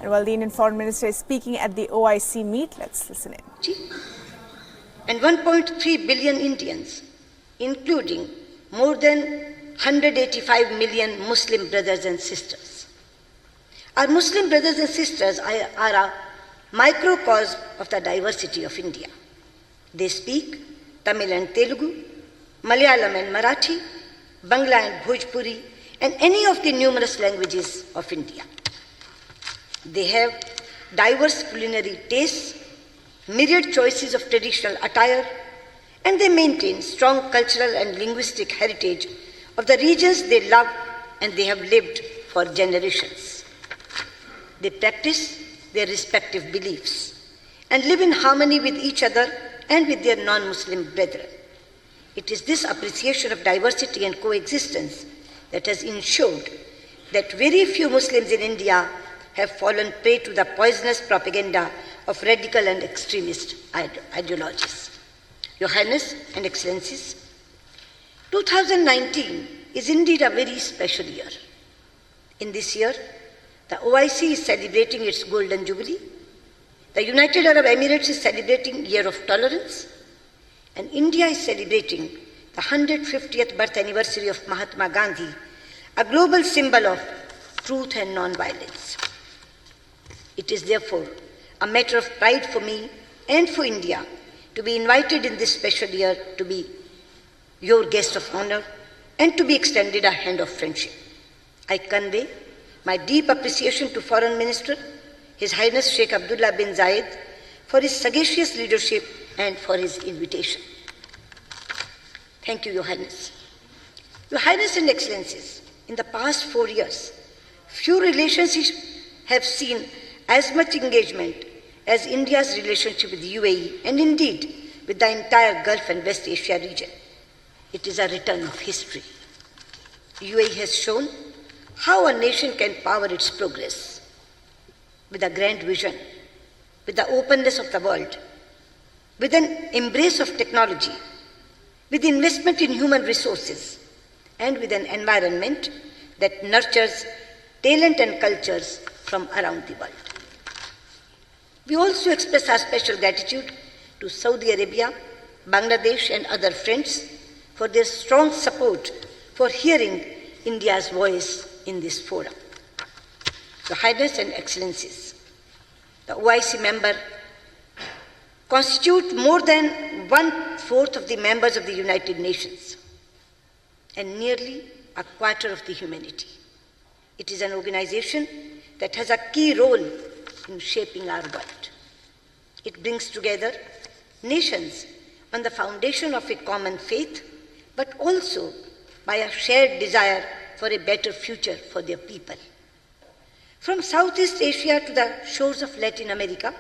And while the Indian Foreign Minister is speaking at the OIC meet, let's listen in. And 1.3 billion Indians, including more than 185 million Muslim brothers and sisters. Our Muslim brothers and sisters are a microcosm of the diversity of India. They speak Tamil and Telugu, Malayalam and Marathi, Bangla and Bhojpuri, and any of the numerous languages of India. They have diverse culinary tastes, myriad choices of traditional attire, and they maintain strong cultural and linguistic heritage of the regions they love and they have lived for generations. They practice their respective beliefs and live in harmony with each other and with their non-Muslim brethren. It is this appreciation of diversity and coexistence that has ensured that very few Muslims in India have fallen prey to the poisonous propaganda of radical and extremist ideologies. Your Highness and Excellencies, 2019 is indeed a very special year. In this year, the OIC is celebrating its Golden Jubilee, the United Arab Emirates is celebrating Year of Tolerance, and India is celebrating the 150th birth anniversary of Mahatma Gandhi, a global symbol of truth and non-violence. It is therefore a matter of pride for me and for India to be invited in this special year to be your guest of honor and to be extended a hand of friendship. I convey my deep appreciation to Foreign Minister, His Highness Sheikh Abdullah bin Zayed, for his sagacious leadership and for his invitation. Thank you, Your Highness. Your Highness and Excellencies, in the past 4 years, few relationships have seen as much engagement as India's relationship with the UAE and indeed with the entire Gulf and West Asia region. It is a return of history. UAE has shown how a nation can power its progress with a grand vision, with the openness of the world, with an embrace of technology, with investment in human resources, and with an environment that nurtures talent and cultures from around the world. We also express our special gratitude to Saudi Arabia, Bangladesh, and other friends for their strong support for hearing India's voice in this forum. Your Highness and Excellencies, the OIC member constitute more than 1/4 of the members of the United Nations and nearly a quarter of the humanity. It is an organization that has a key role in shaping our world. It brings together nations on the foundation of a common faith, but also by a shared desire for a better future for their people. From Southeast Asia to the shores of Latin America,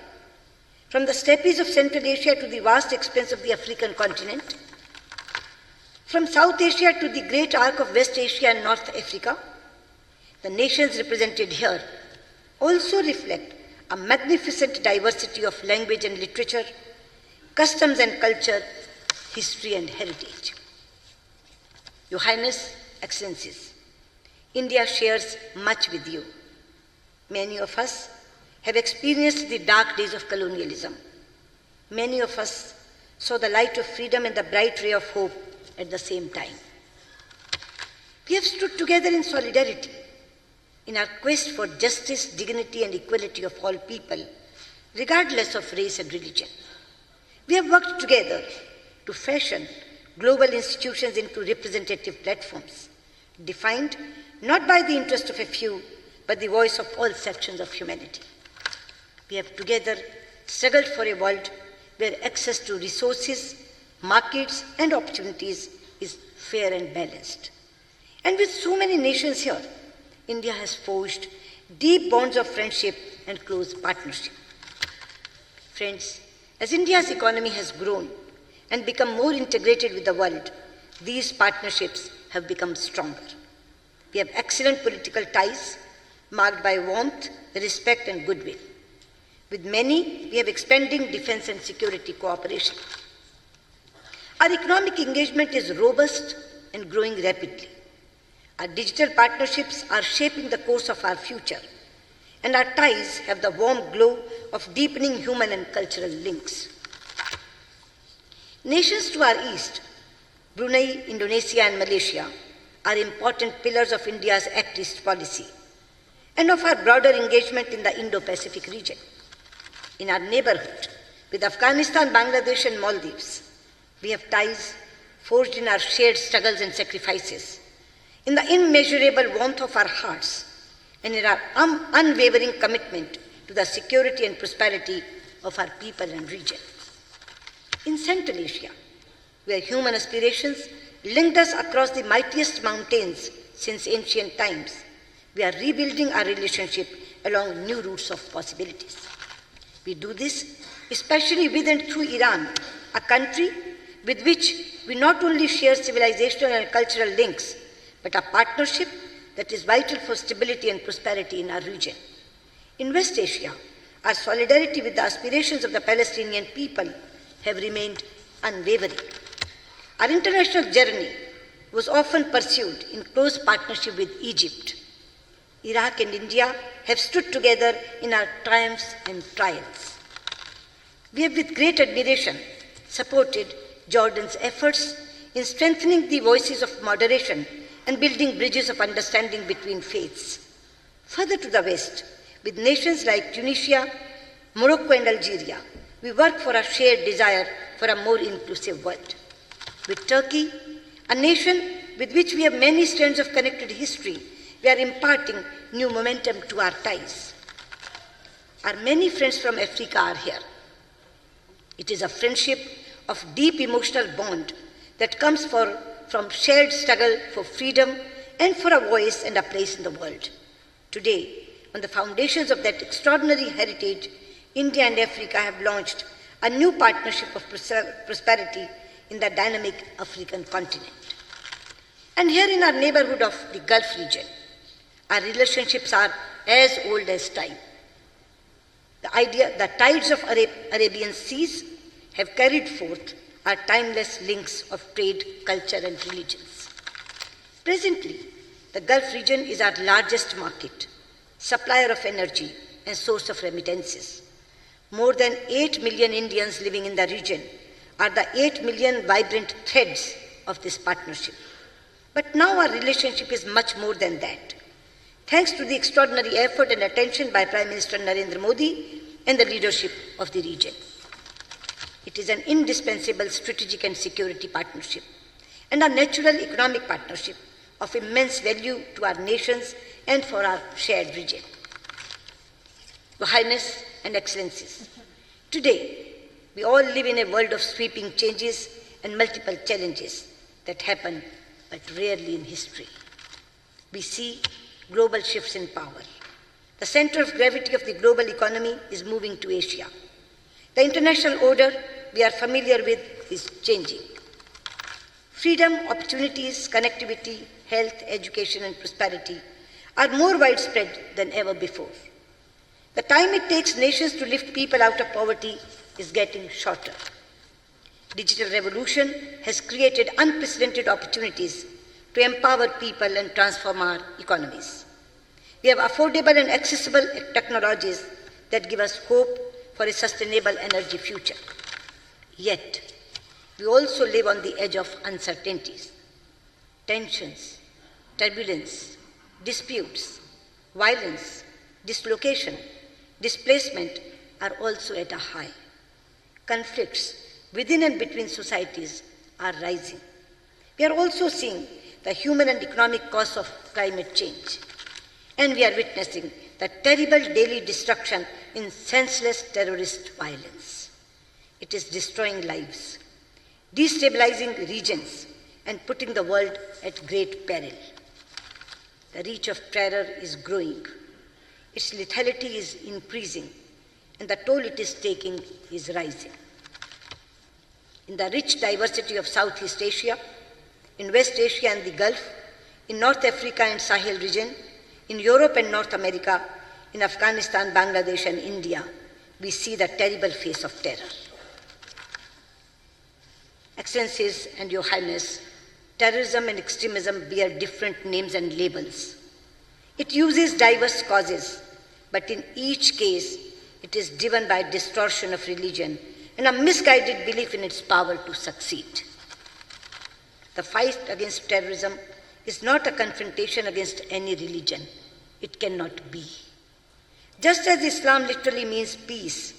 from the steppes of Central Asia to the vast expanse of the African continent, from South Asia to the great arc of West Asia and North Africa, the nations represented here also reflect a magnificent diversity of language and literature, customs and culture, history and heritage. Your Highness, Excellencies, India shares much with you. Many of us have experienced the dark days of colonialism. Many of us saw the light of freedom and the bright ray of hope at the same time. We have stood together in solidarity in our quest for justice, dignity, and equality of all people, regardless of race and religion. We have worked together to fashion global institutions into representative platforms, defined not by the interest of a few, but the voice of all sections of humanity. We have together struggled for a world where access to resources, markets, and opportunities is fair and balanced. And with so many nations here, India has forged deep bonds of friendship and close partnership. Friends, as India's economy has grown and become more integrated with the world, these partnerships have become stronger. We have excellent political ties marked by warmth, respect, and goodwill. With many, we have expanding defense and security cooperation. Our economic engagement is robust and growing rapidly. Our digital partnerships are shaping the course of our future, and our ties have the warm glow of deepening human and cultural links. Nations to our east, Brunei, Indonesia, and Malaysia, are important pillars of India's Act East policy and of our broader engagement in the Indo-Pacific region. In our neighborhood, with Afghanistan, Bangladesh, and Maldives, we have ties forged in our shared struggles and sacrifices, in the immeasurable warmth of our hearts, and in our unwavering commitment to the security and prosperity of our people and region. In Central Asia, where human aspirations linked us across the mightiest mountains since ancient times, we are rebuilding our relationship along new routes of possibilities. We do this especially with and through Iran, a country with which we not only share civilizational and cultural links, but a partnership that is vital for stability and prosperity in our region. In West Asia, our solidarity with the aspirations of the Palestinian people have remained unwavering. Our international journey was often pursued in close partnership with Egypt. Iraq and India have stood together in our triumphs and trials. We have with great admiration supported Jordan's efforts in strengthening the voices of moderation and building bridges of understanding between faiths. Further to the west, with nations like Tunisia, Morocco, and Algeria, we work for a shared desire for a more inclusive world. With Turkey, a nation with which we have many strands of connected history, we are imparting new momentum to our ties. Our many friends from Africa are here. It is a friendship of deep emotional bond that comes from shared struggle for freedom and for a voice and a place in the world. Today, on the foundations of that extraordinary heritage, India and Africa have launched a new partnership of prosperity in the dynamic African continent. And here in our neighborhood of the Gulf region, our relationships are as old as time. The tides of Arabian seas have carried forth our timeless links of trade, culture, and religions. Presently, the Gulf region is our largest market, supplier of energy, and source of remittances. More than 8 million Indians living in the region are the 8 million vibrant threads of this partnership. But now our relationship is much more than that. Thanks to the extraordinary effort and attention by Prime Minister Narendra Modi and the leadership of the region. It is an indispensable strategic and security partnership and a natural economic partnership of immense value to our nations and for our shared region. Your Highness and Excellencies, today we all live in a world of sweeping changes and multiple challenges that happen but rarely in history. We see global shifts in power. The center of gravity of the global economy is moving to Asia. The international order we are familiar with is changing. Freedom, opportunities, connectivity, health, education, and prosperity are more widespread than ever before. The time it takes nations to lift people out of poverty is getting shorter. Digital revolution has created unprecedented opportunities to empower people and transform our economies. We have affordable and accessible technologies that give us hope for a sustainable energy future. Yet, we also live on the edge of uncertainties. Tensions, turbulence, disputes, violence, dislocation, displacement are also at a high. Conflicts within and between societies are rising. We are also seeing the human and economic costs of climate change. And we are witnessing the terrible daily destruction in senseless terrorist violence. It is destroying lives, destabilizing regions, and putting the world at great peril. The reach of terror is growing. Its lethality is increasing, and the toll it is taking is rising. In the rich diversity of Southeast Asia, in West Asia and the Gulf, in North Africa and Sahel region, in Europe and North America, in Afghanistan, Bangladesh, and India, we see the terrible face of terror. Excellencies and Your Highness, terrorism and extremism bear different names and labels. It uses diverse causes, but in each case, it is driven by distortion of religion and a misguided belief in its power to succeed. The fight against terrorism is not a confrontation against any religion. It cannot be. Just as Islam literally means peace,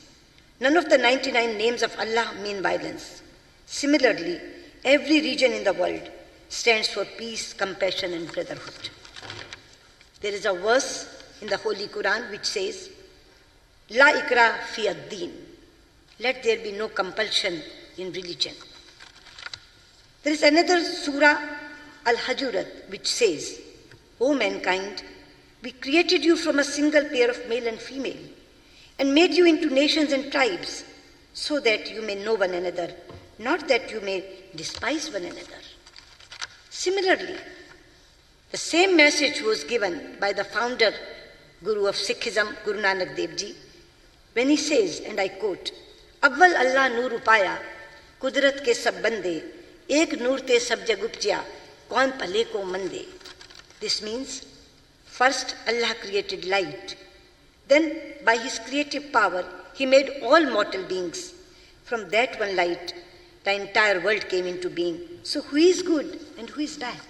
none of the 99 names of Allah mean violence. Similarly, every region in the world stands for peace, compassion, and brotherhood. There is a verse in the Holy Quran which says, La ikra fi ad-din. Let there be no compulsion in religion. There is another surah, Al-Hujurat, which says, O mankind, we created you from a single pair of male and female and made you into nations and tribes so that you may know one another, not that you may despise one another. Similarly, the same message was given by the founder, Guru of Sikhism, Guru Nanak Dev Ji, when he says, and I quote, Awwal Allah noor upaya, kudrat ke sab bande, ek noor te sab jag upjya, kaun phale ko mande. This means, first Allah created light. Then, by His creative power, He made all mortal beings. From that one light, the entire world came into being. So who is good and who is bad?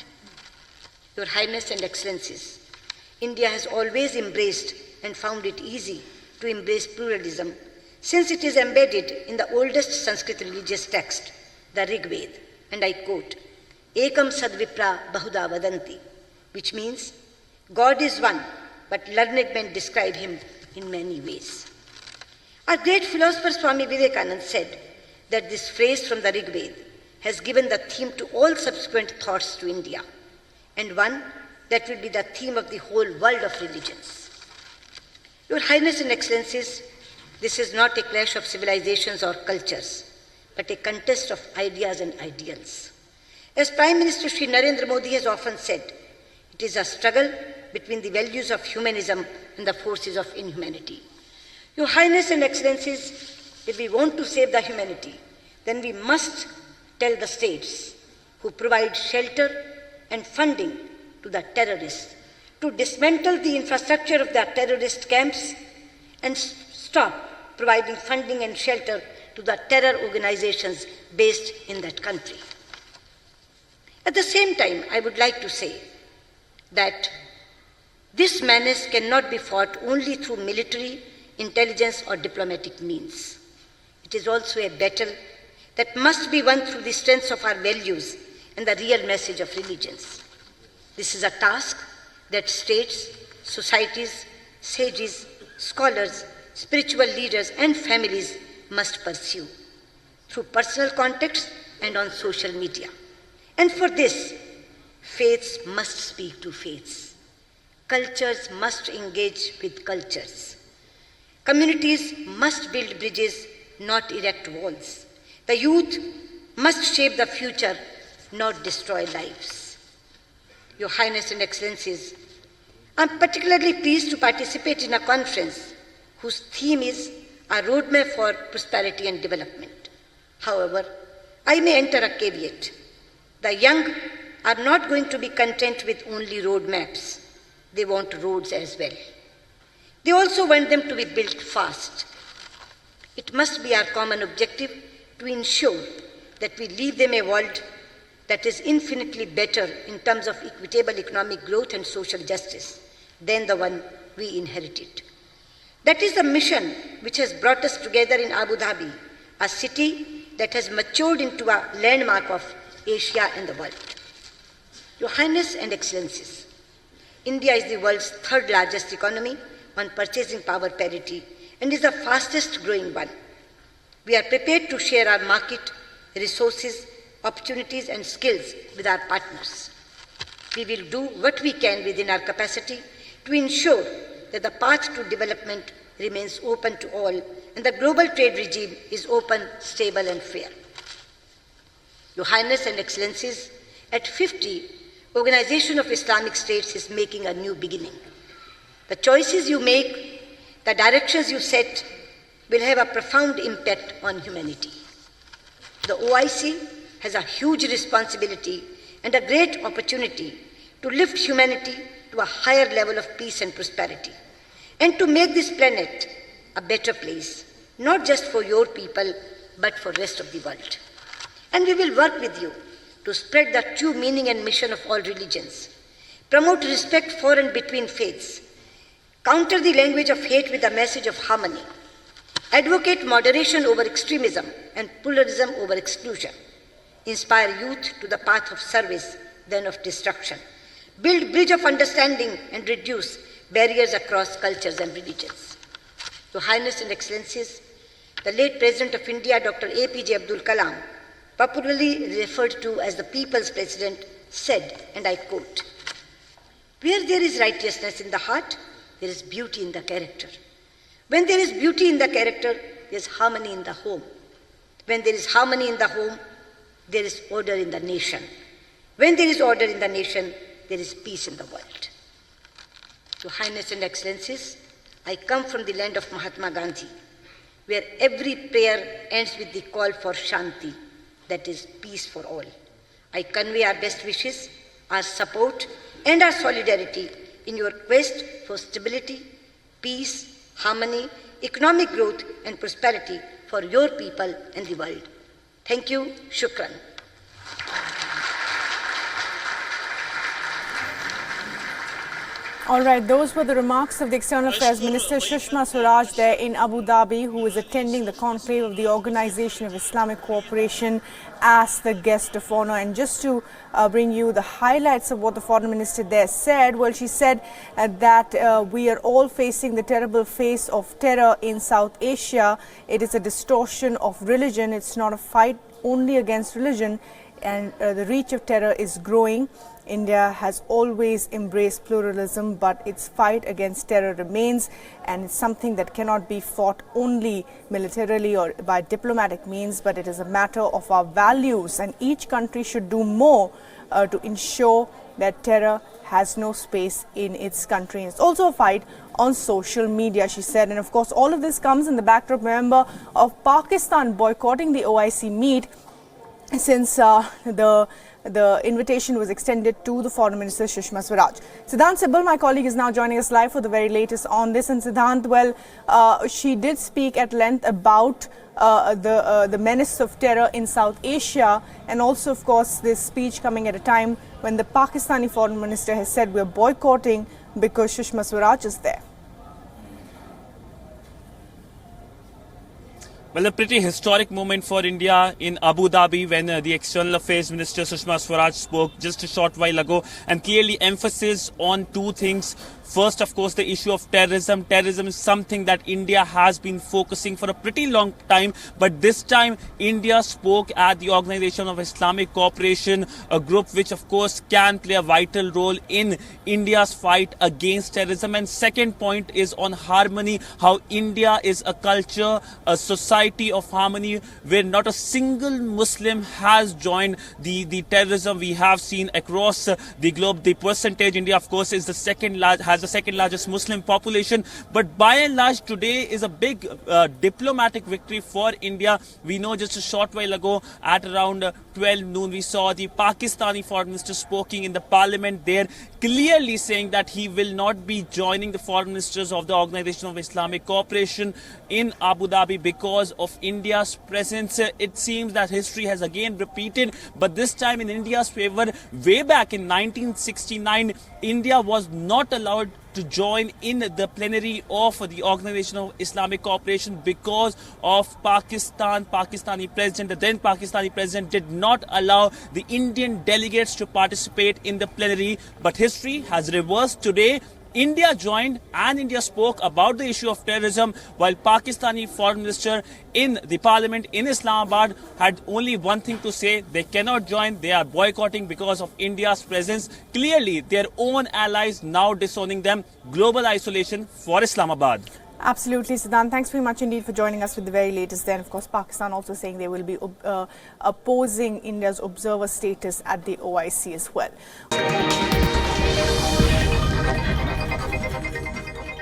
Your Highness and Excellencies, India has always embraced and found it easy to embrace pluralism since it is embedded in the oldest Sanskrit religious text, the Rig Veda, and I quote, Ekam sadvipra bahuda vadanti, which means God is one, but learned men describe Him in many ways. Our great philosopher Swami Vivekananda said that this phrase from the Rig Veda has given the theme to all subsequent thoughts to India, and one that will be the theme of the whole world of religions. Your Highness and Excellencies, this is not a clash of civilizations or cultures, but a contest of ideas and ideals. As Prime Minister Shri Narendra Modi has often said, it is a struggle between the values of humanism and the forces of inhumanity. Your Highness and Excellencies, if we want to save the humanity, then we must tell the states who provide shelter and funding to the terrorists to dismantle the infrastructure of the terrorist camps and stop providing funding and shelter to the terror organizations based in that country. At the same time, I would like to say that this menace cannot be fought only through military, intelligence, or diplomatic means. It is also a battle that must be won through the strength of our values and the real message of religions. This is a task that states, societies, sages, scholars, spiritual leaders, and families must pursue through personal contacts and on social media. And for this, faiths must speak to faiths. Cultures must engage with cultures. Communities must build bridges, not erect walls. The youth must shape the future, not destroy lives. Your Highness and Excellencies, I am particularly pleased to participate in a conference whose theme is a roadmap for prosperity and development. However, I may enter a caveat. The young are not going to be content with only roadmaps. They want roads as well. They also want them to be built fast. It must be our common objective to ensure that we leave them a world that is infinitely better in terms of equitable economic growth and social justice than the one we inherited. That is the mission which has brought us together in Abu Dhabi, a city that has matured into a landmark of Asia and the world. Your Highness and Excellencies, India is the world's third largest economy on purchasing power parity and is the fastest growing one. We are prepared to share our market, resources, opportunities, and skills with our partners. We will do what we can within our capacity to ensure that the path to development remains open to all and the global trade regime is open, stable, and fair. Your Highness and Excellencies, at 50, Organization of Islamic States is making a new beginning. The choices you make, the directions you set, will have a profound impact on humanity. The OIC has a huge responsibility and a great opportunity to lift humanity to a higher level of peace and prosperity. and to make this planet a better place, not just for your people, but for the rest of the world. And we will work with you to spread the true meaning and mission of all religions, promote respect for and between faiths, counter the language of hate with a message of harmony, advocate moderation over extremism and pluralism over exclusion, inspire youth to the path of service than of destruction, build bridge of understanding and reduce barriers across cultures and religions. Your Highness and Excellencies, the late President of India, Dr. APJ Abdul Kalam, popularly referred to as the People's President, said, and I quote, "Where there is righteousness in the heart, there is beauty in the character. When there is beauty in the character, there is harmony in the home. When there is harmony in the home, there is order in the nation. When there is order in the nation, there is peace in the world." Your Highness and Excellencies, I come from the land of Mahatma Gandhi, where every prayer ends with the call for Shanti, that is, peace for all. I convey our best wishes, our support, and our solidarity in your quest for stability, peace, harmony, economic growth, and prosperity for your people and the world. Thank you. Shukran. All right, those were the remarks of the External Affairs Minister Sushma Swaraj there in Abu Dhabi, who is attending the conclave of the Organization of Islamic Cooperation as the guest of honor. And just to bring you the highlights of what the foreign minister there said, well, she said that we are all facing the terrible face of terror in South Asia. It is a distortion of religion. It's not a fight only against religion, and the reach of terror is growing. India has always embraced pluralism, but its fight against terror remains, and it's something that cannot be fought only militarily or by diplomatic means, but it is a matter of our values, and each country should do more to ensure that terror has no space in its country. It's also a fight on social media, she said. And of course, all of this comes in the backdrop, remember, of Pakistan boycotting the OIC meet since the invitation was extended to the Foreign Minister Sushma Swaraj. Siddhant Sibal, my colleague, is now joining us live for the very latest on this. And Siddhant, well, she did speak at length about the menace of terror in South Asia, and also, of course, this speech coming at a time when the Pakistani Foreign Minister has said we're boycotting because Sushma Swaraj is there. Well, a pretty historic moment for India in Abu Dhabi when the External Affairs Minister Sushma Swaraj spoke just a short while ago, and clearly emphasis on two things. First, of course, the issue of terrorism. Terrorism is something that India has been focusing for a pretty long time. But this time, India spoke at the Organization of Islamic Cooperation, a group which, of course, can play a vital role in India's fight against terrorism. And second point is on harmony, how India is a culture, a society of harmony, where not a single Muslim has joined the terrorism we have seen across the globe. The percentage, India, of course, is the second largest Muslim population, but by and large today is a big diplomatic victory for India. We know just a short while ago at around 12 noon we saw the Pakistani Foreign Minister speaking in the parliament there, clearly saying that he will not be joining the foreign ministers of the Organization of Islamic Cooperation in Abu Dhabi because of India's presence. It seems that history has again repeated, but this time in India's favor. Way back in 1969, India was not allowed to join in the plenary of the Organization of Islamic Cooperation because of Pakistani president. The then Pakistani president did not allow the Indian delegates to participate in the plenary. But history has reversed today. India joined and India spoke about the issue of terrorism, while Pakistani Foreign Minister in the parliament in Islamabad had only one thing to say: they cannot join, they are boycotting because of India's presence. Clearly, their own allies now disowning them. Global isolation for Islamabad. Absolutely, Siddhant. Thanks very much indeed for joining us with the very latest there. And of course, Pakistan also saying they will be opposing India's observer status at the OIC as well.